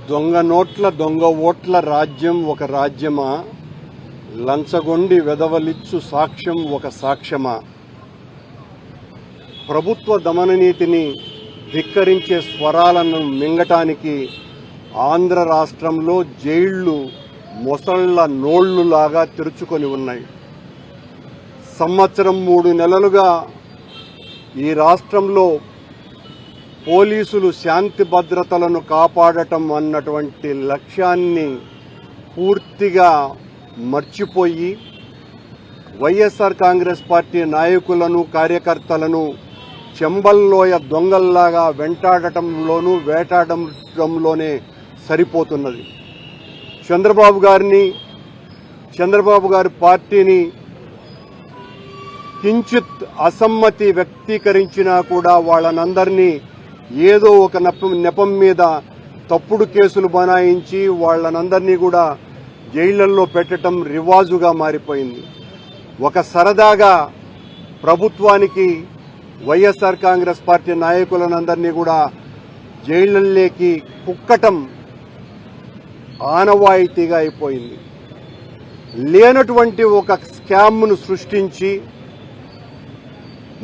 దొంగ నోట్ల దొంగ ఓట్ల రాజ్యం ఒక రాజ్యమా, లంచగొండి వెదవలిచ్చు సాక్ష్యం ఒక సాక్ష్యమా? ప్రభుత్వ దమననీతిని ధిక్కరించే స్వరాలను మింగటానికి ఆంధ్ర రాష్ట్రంలో జైళ్లు మొసళ్ల నోళ్లులాగా తెరుచుకొని ఉన్నాయి. సంవత్సరం 3 నెలలుగా ఈ రాష్ట్రంలో పోలీసులు శాంతి భద్రతలను కాపాడటం అన్నటువంటి లక్ష్యాన్ని పూర్తిగా మర్చిపోయి వైఎస్ఆర్ కాంగ్రెస్ పార్టీ నాయకులను కార్యకర్తలను చెంబల్లోయ దొంగల్లాగా వెంటాడటంలోనూ వేటాడటంలోనే సరిపోతున్నది. చంద్రబాబు గారి పార్టీని కించిత్ అసమ్మతి వ్యక్తీకరించినా కూడా వాళ్ళనందరినీ ఏదో ఒక నెపం మీద తప్పుడు కేసులు బనాయించి వాళ్ళనందరినీ కూడా జైళ్లలో పెట్టడం రివాజుగా మారిపోయింది. ఒక సరదాగా ప్రభుత్వానికి వైఎస్ఆర్ కాంగ్రెస్ పార్టీ నాయకులనందరినీ కూడా జైళ్లలోకి కుక్కటం ఆనవాయితీగా అయిపోయింది. లేనటువంటి ఒక స్కామ్ను సృష్టించి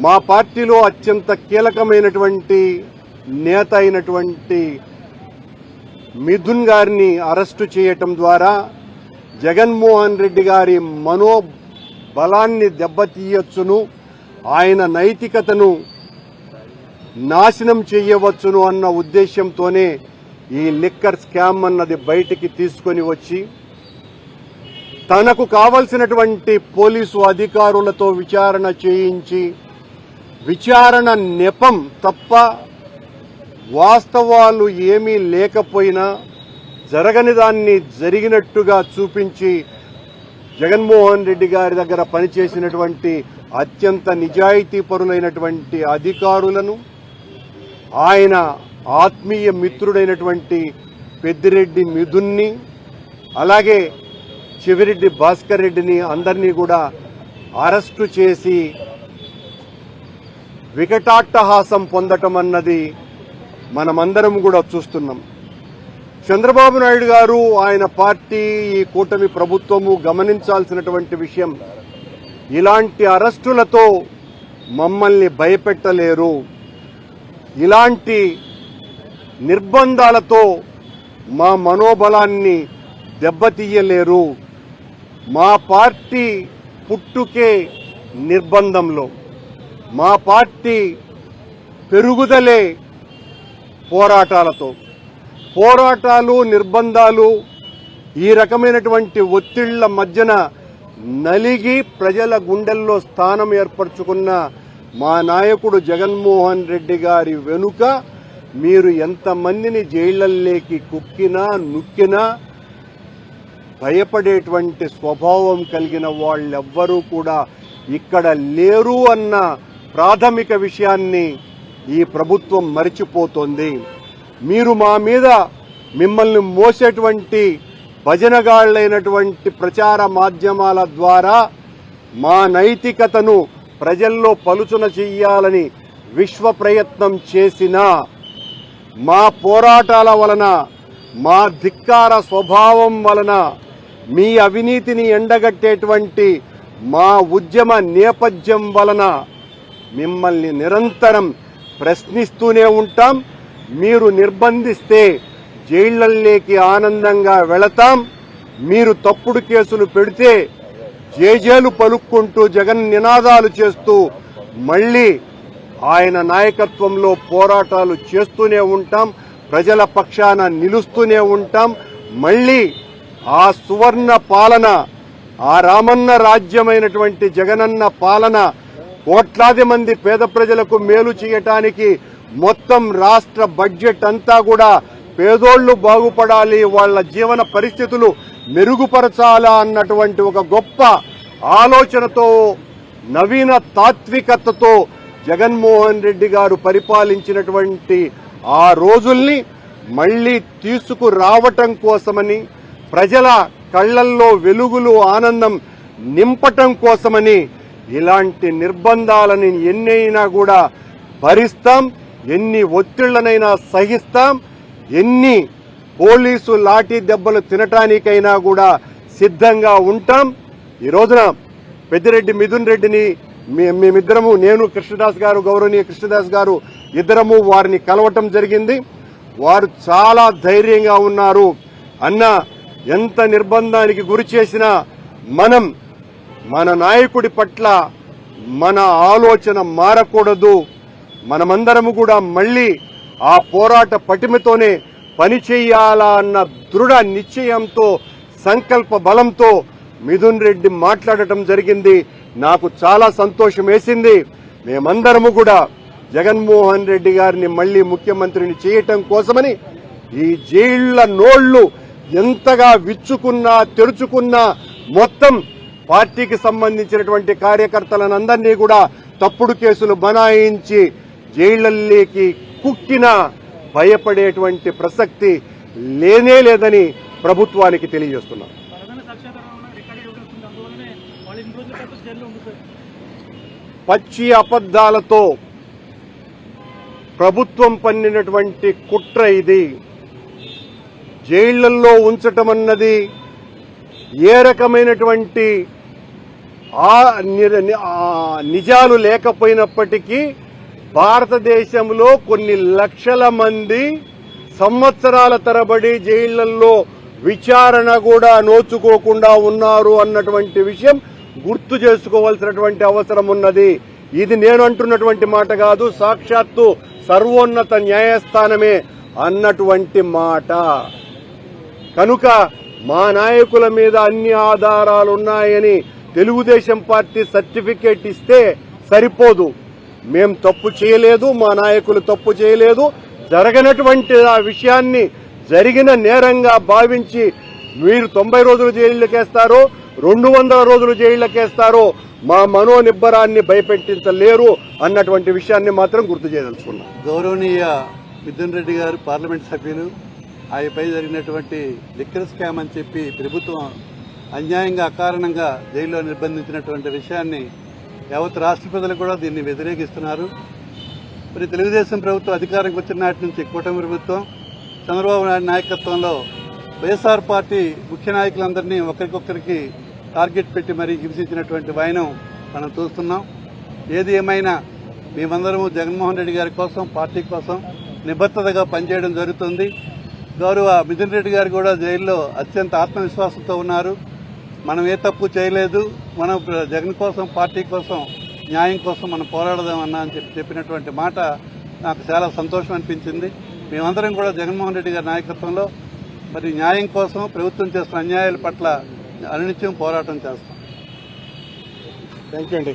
మా పార్టీలో అత్యంత కీలకమైనటువంటి నేత అయినటువంటి మిథున్ గారిని అరెస్టు చేయటం ద్వారా జగన్మోహన్ రెడ్డి గారి మనోబలాన్ని దెబ్బతీయొచ్చును, ఆయన నైతికతను నాశనం చేయవచ్చును అన్న ఉద్దేశంతోనే ఈ లిక్కర్ స్కామ్ అన్నది బయటికి తీసుకొని వచ్చి తనకు కావలసినటువంటి పోలీసు అధికారులతో విచారణ చేయించి విచారణ నెపం తప్ప వాస్తవాలు ఏమీ లేకపోయినా జరగని దాన్ని జరిగినట్టుగా చూపించి జగన్మోహన్ రెడ్డి గారి దగ్గర పనిచేసినటువంటి అత్యంత నిజాయితీపరులైనటువంటి అధికారులను, ఆయన ఆత్మీయ మిత్రుడైనటువంటి పెద్దిరెడ్డి మిథున్ని, అలాగే చెవిరెడ్డి భాస్కర్ రెడ్డిని అందరినీ కూడా అరెస్టు చేసి వికటాట్టహాసం పొందటం అన్నది మనమందరం కూడా చూస్తున్నాం. చంద్రబాబు నాయుడు గారు, ఆయన పార్టీ, ఈ కూటమి ప్రభుత్వము గమనించాల్సినటువంటి విషయం, ఇలాంటి అరెస్టులతో మమ్మల్ని భయపెట్టలేరు, ఇలాంటి నిర్బంధాలతో మా మనోబలాన్ని దెబ్బతీయలేరు. మా పార్టీ పుట్టుకే నిర్బంధంలో, మా పార్టీ పెరుగుదలే పోరాటాలు, నిర్బంధాలు, ఈ రకమైనటువంటి ఒత్తిళ్ల మధ్యన నలిగి ప్రజల గుండెల్లో స్థానం ఏర్పరచుకున్న మా నాయకుడు జగన్మోహన్ రెడ్డి గారి వెనుక మీరు ఎంతమందిని జైళ్లలోకి కుక్కినా నుక్కినా భయపడేటువంటి స్వభావం కలిగిన వాళ్ళెవ్వరూ కూడా ఇక్కడ లేరు అన్న ప్రాథమిక విషయాన్ని ఈ ప్రభుత్వం మరిచిపోతోంది. మీరు మా మీద మిమ్మల్ని మోసేటువంటి భజనగాళ్లైనటువంటి ప్రచార మాధ్యమాల ద్వారా మా నైతికతను ప్రజల్లో పలుచున చెయ్యాలని విశ్వ ప్రయత్నం చేసినా, మా పోరాటాల వలన, మా ధిక్కార స్వభావం వలన, మీ అవినీతిని ఎండగట్టేటువంటి మా ఉద్యమ నేపథ్యం వలన మిమ్మల్ని నిరంతరం ప్రశ్నిస్తూనే ఉంటాం. మీరు నిర్బంధిస్తే జైళ్లలోకి ఆనందంగా వెళతాం. మీరు తప్పుడు కేసులు పెడితే జేజేలు పలుక్కుంటూ జగన్ నినాదాలు చేస్తూ మళ్లీ ఆయన నాయకత్వంలో పోరాటాలు చేస్తూనే ఉంటాం. ప్రజల పక్షాన నిలుస్తూనే ఉంటాం. మళ్లీ ఆ సువర్ణ పాలన, ఆ రామన్న రాజ్యమైనటువంటి జగనన్న పాలన, కోట్లాది మంది పేద ప్రజలకు మేలు చేయటానికి మొత్తం రాష్ట్ర బడ్జెట్ అంతా కూడా పేదోళ్లు బాగుపడాలి, వాళ్ల జీవన పరిస్థితులు మెరుగుపరచాలా అన్నటువంటి ఒక గొప్ప ఆలోచనతో, నవీన తాత్వికతతో జగన్మోహన్ రెడ్డి గారు పరిపాలించినటువంటి ఆ రోజుల్ని మళ్లీ తీసుకురావటం కోసమని, ప్రజల కళ్లల్లో వెలుగులు, ఆనందం నింపటం కోసమని ఇలాంటి నిర్బంధాలని ఎన్నైనా కూడా భరిస్తాం, ఎన్ని ఒత్తిళ్లనైనా సహిస్తాం, ఎన్ని పోలీసు లాఠీ దెబ్బలు తినటానికైనా కూడా సిద్ధంగా ఉంటాం. ఈ రోజున పెద్దిరెడ్డి మిథున్ రెడ్డిని మేమిద్దరము, నేను కృష్ణదాస్ గారు, గౌరవనీయ కృష్ణదాస్ గారు ఇద్దరము వారిని కలవటం జరిగింది. వారు చాలా ధైర్యంగా ఉన్నారు. అన్న ఎంత నిర్బంధానికి గురి చేసినా మనం మన నాయకుడి పట్ల మన ఆలోచన మారకూడదు. మనమందరము కూడా మళ్లీ ఆ పోరాట పటిమతోనే పనిచేయాలా అన్న దృఢ నిశ్చయంతో, సంకల్ప బలంతో మిథున్ రెడ్డి మాట్లాడటం జరిగింది. నాకు చాలా సంతోషం వేసింది. మేమందరము కూడా జగన్మోహన్ రెడ్డి గారిని మళ్లీ ముఖ్యమంత్రిని చేయటం కోసమని ఈ జైళ్ల నోళ్లు ఎంతగా విచ్చుకున్నా తెరుచుకున్నా మొత్తం పార్టీకి సంబంధించినటువంటి కార్యకర్తలనందరినీ కూడా తప్పుడు కేసులు బనాయించి జైళ్లలోకి కుక్కినా భయపడేటువంటి ప్రసక్తి లేనే లేదని ప్రభుత్వానికి తెలియజేస్తున్నాం. పచ్చి అబద్దాలతో ప్రభుత్వం పన్నినటువంటి కుట్ర ఇది. జైళ్లలో ఉంచటం అన్నది ఏ రకమైనటువంటి నిజాలు లేకపోయినప్పటికీ భారతదేశంలో కొన్ని లక్షల మంది సంవత్సరాల తరబడి జైళ్లలో విచారణ కూడా నోచుకోకుండా ఉన్నారు అన్నటువంటి విషయం గుర్తు చేసుకోవాల్సినటువంటి అవసరం ఉన్నది. ఇది నేను అంటున్నటువంటి మాట కాదు, సాక్షాత్తు సర్వోన్నత న్యాయస్థానమే అన్నటువంటి మాట. కనుక మా నాయకుల మీద అన్ని ఆధారాలున్నాయని తెలుగుదేశం పార్టీ సర్టిఫికేట్ ఇస్తే సరిపోదు. మేం తప్పు చేయలేదు, మా నాయకులు తప్పు చేయలేదు. జరగనటువంటి ఆ విషయాన్ని జరిగిన నేరంగా భావించి మీరు 90 రోజులు జైళ్లకేస్తారో 200 రోజులు జైళ్లకేస్తారో మా మనోనిబ్బరాన్ని భయపెట్టించలేరు అన్నటువంటి విషయాన్ని మాత్రం గుర్తు చేయదలుచుకున్నాం. గౌరవనీయ మిథున్ రెడ్డి గారు పార్లమెంట్ సభ్యులు ఆయనపై జరిగినటువంటి లిక్కర్ స్కామ్ అని చెప్పి ప్రభుత్వం అన్యాయంగా అకారణంగా జైల్లో నిర్బంధించినటువంటి విషయాన్ని యావత్ రాష్ట్ర ప్రజలు కూడా దీన్ని వ్యతిరేకిస్తున్నారు. మరి తెలుగుదేశం ప్రభుత్వం అధికారంకి వచ్చిన నాటి నుంచి కూటమి ప్రభుత్వం చంద్రబాబు నాయుడు నాయకత్వంలో వైఎస్ఆర్ పార్టీ ముఖ్య నాయకులందరినీ ఒకరికొకరికి టార్గెట్ పెట్టి మరీ హింసించినటువంటి వైనం మనం చూస్తున్నాం. ఏది ఏమైనా మేమందరము జగన్మోహన్ రెడ్డి గారి కోసం, పార్టీ కోసం నిబద్ధతగా పనిచేయడం జరుగుతుంది. గౌరవ మిథున్ రెడ్డి గారు కూడా జైల్లో అత్యంత ఆత్మవిశ్వాసంతో ఉన్నారు. మనం ఏ తప్పు చేయలేదు, మనం జగన్ కోసం, పార్టీ కోసం, న్యాయం కోసం మనం పోరాడదామన్నా అని చెప్పినటువంటి మాట నాకు చాలా సంతోషం అనిపించింది. మేమందరం కూడా జగన్మోహన్ రెడ్డి గారి నాయకత్వంలో మరి న్యాయం కోసం, ప్రభుత్వం చేస్తున్న అన్యాయాల పట్ల అనునిత్యం పోరాటం చేస్తాం. థ్యాంక్ యూ అండి.